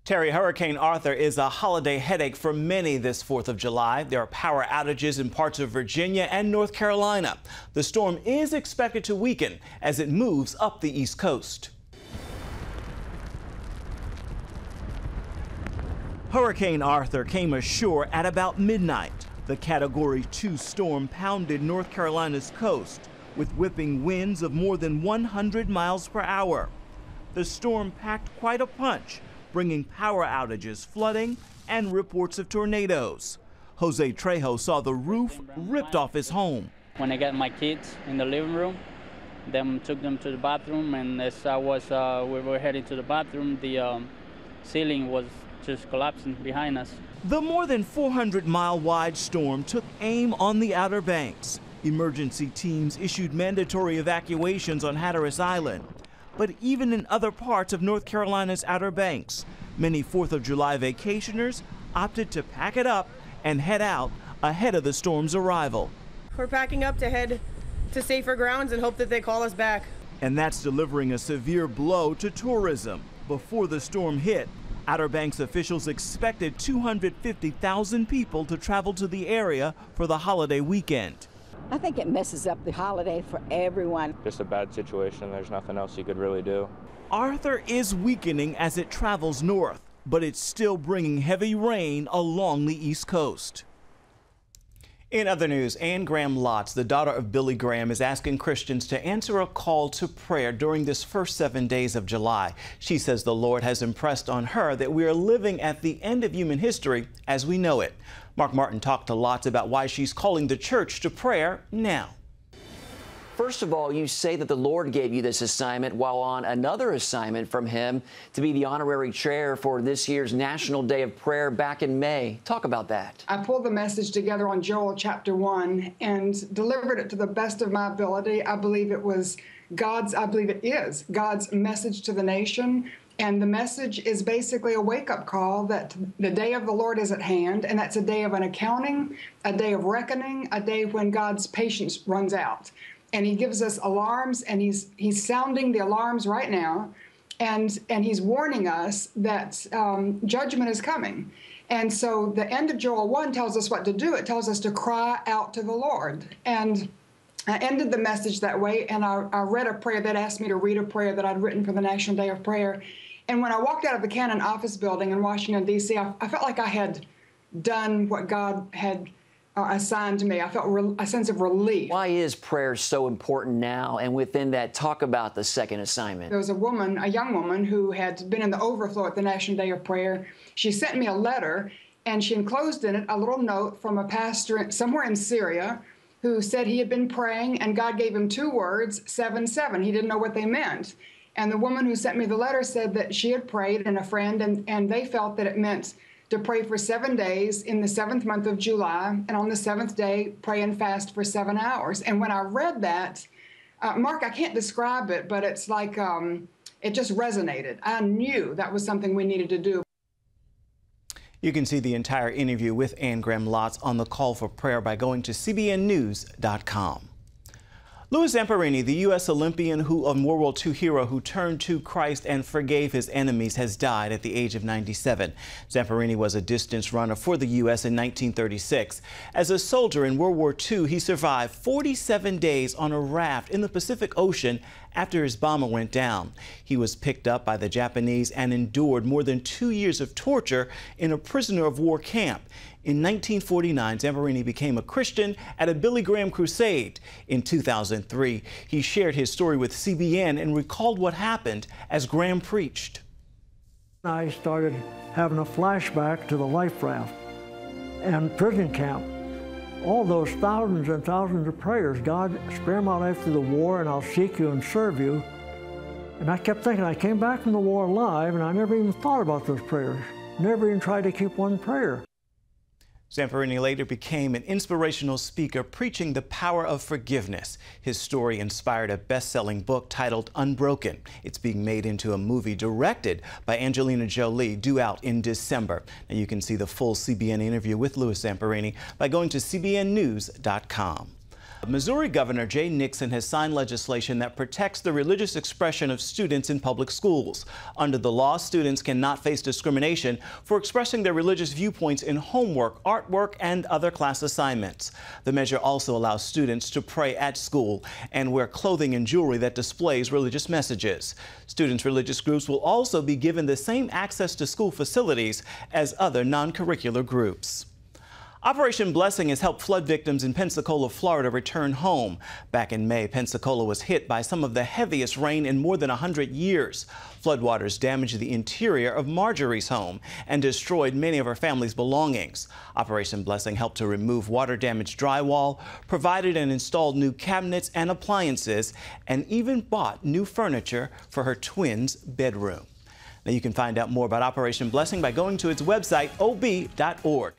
Terry, Hurricane Arthur is a holiday headache for many this 4th of July. There are power outages in parts of Virginia and North Carolina. The storm is expected to weaken as it moves up the East Coast. Hurricane Arthur came ashore at about midnight. The Category 2 storm pounded North Carolina's coast with whipping winds of more than 100 miles per hour. The storm packed quite a punch, bringing power outages, flooding, and reports of tornadoes. Jose Trejo saw the roof ripped off his home. When I got my kids in the living room, then took them to the bathroom, and as we were heading to the bathroom, the ceiling was just collapsing behind us. The more than 400-mile wide storm took aim on the Outer Banks. Emergency teams issued mandatory evacuations on Hatteras Island. But even in other parts of North Carolina's Outer Banks, many 4th of July vacationers opted to pack it up and head out ahead of the storm's arrival. We're packing up to head to safer grounds and hope that they call us back. And that's delivering a severe blow to tourism. Before the storm hit, Outer Banks officials expected 250,000 people to travel to the area for the holiday weekend. I think it messes up the holiday for everyone. Just a bad situation. There's nothing else you could really do. Arthur is weakening as it travels north, but it's still bringing heavy rain along the East Coast. In other news, Graham Lotz, the daughter of Billy Graham, is asking Christians to answer a call to prayer during this first 7 days of July. She says the Lord has impressed on her that we are living at the end of human history as we know it. Mark Martin talked to Lotz about why she's calling the church to prayer now. First of all, you say that the Lord gave you this assignment while on another assignment from him to be the honorary chair for this year's National Day of Prayer back in May. Talk about that. I pulled the message together on Joel chapter 1 and delivered it to the best of my ability. I believe it is God's message to the nation. And the message is basically a wake-up call that the day of the Lord is at hand, and that's a day of an accounting, a day of reckoning, a day when God's patience runs out. And he gives us alarms, and he's sounding the alarms right now, and he's warning us that judgment is coming. And so the end of Joel 1 tells us what to do. It tells us to cry out to the Lord. And I ended the message that way, and I read a prayer that asked me to read a prayer that I'd written for the National Day of Prayer. And when I walked out of the Cannon office building in Washington, D.C., I felt like I had done what God had assigned to me. I felt a sense of relief. Why is prayer so important now? And within that, talk about the second assignment. There was a young woman, who had been in the overflow at the National Day of Prayer. She sent me a letter, and she enclosed in it a little note from a pastor somewhere in Syria who said he had been praying, and God gave him 2 words, 7-7. He didn't know what they meant. And the woman who sent me the letter said that she had prayed, and a friend, and they felt that it meant to pray for 7 days in the 7th month of July, and on the 7th day, pray and fast for 7 hours. And when I read that, Mark, I can't describe it, but it's like it just resonated. I knew that was something we needed to do. You can see the entire interview with Graham Lotz on the call for prayer by going to cbnnews.com. Zamperini, the U.S. Olympian and World War II hero who turned to Christ and forgave his enemies, has died at the age of 97. Zamperini was a distance runner for the U.S. in 1936. As a soldier in World War II, he survived 47 days on a raft in the Pacific Ocean after his bomber went down. He was picked up by the Japanese and endured more than 2 years of torture in a prisoner of war camp. In 1949, Zamperini became a Christian at a Billy Graham crusade. In 2003, he shared his story with CBN and recalled what happened as Graham preached. I started having a flashback to the life raft and prison camp. All those thousands and thousands of prayers, God, spare my life through the war, and I'll seek you and serve you. And I kept thinking, I came back from the war alive, and I never even thought about those prayers. Never even tried to keep one prayer. Zamperini later became an inspirational speaker preaching the power of forgiveness. His story inspired a best-selling book titled Unbroken. It's being made into a movie directed by Angelina Jolie, due out in December. Now you can see the full CBN interview with Zamperini by going to cbnnews.com. Missouri Governor Jay Nixon has signed legislation that protects the religious expression of students in public schools. Under the law, students cannot face discrimination for expressing their religious viewpoints in homework, artwork, and other class assignments. The measure also allows students to pray at school and wear clothing and jewelry that displays religious messages. Students' religious groups will also be given the same access to school facilities as other non-curricular groups. Operation Blessing has helped flood victims in Pensacola, Florida return home. Back in May, Pensacola was hit by some of the heaviest rain in more than 100 years. Floodwaters damaged the interior of Marjorie's home and destroyed many of her family's belongings. Operation Blessing helped to remove water-damaged drywall, provided and installed new cabinets and appliances, and even bought new furniture for her twins' bedroom. Now you can find out more about Operation Blessing by going to its website, ob.org.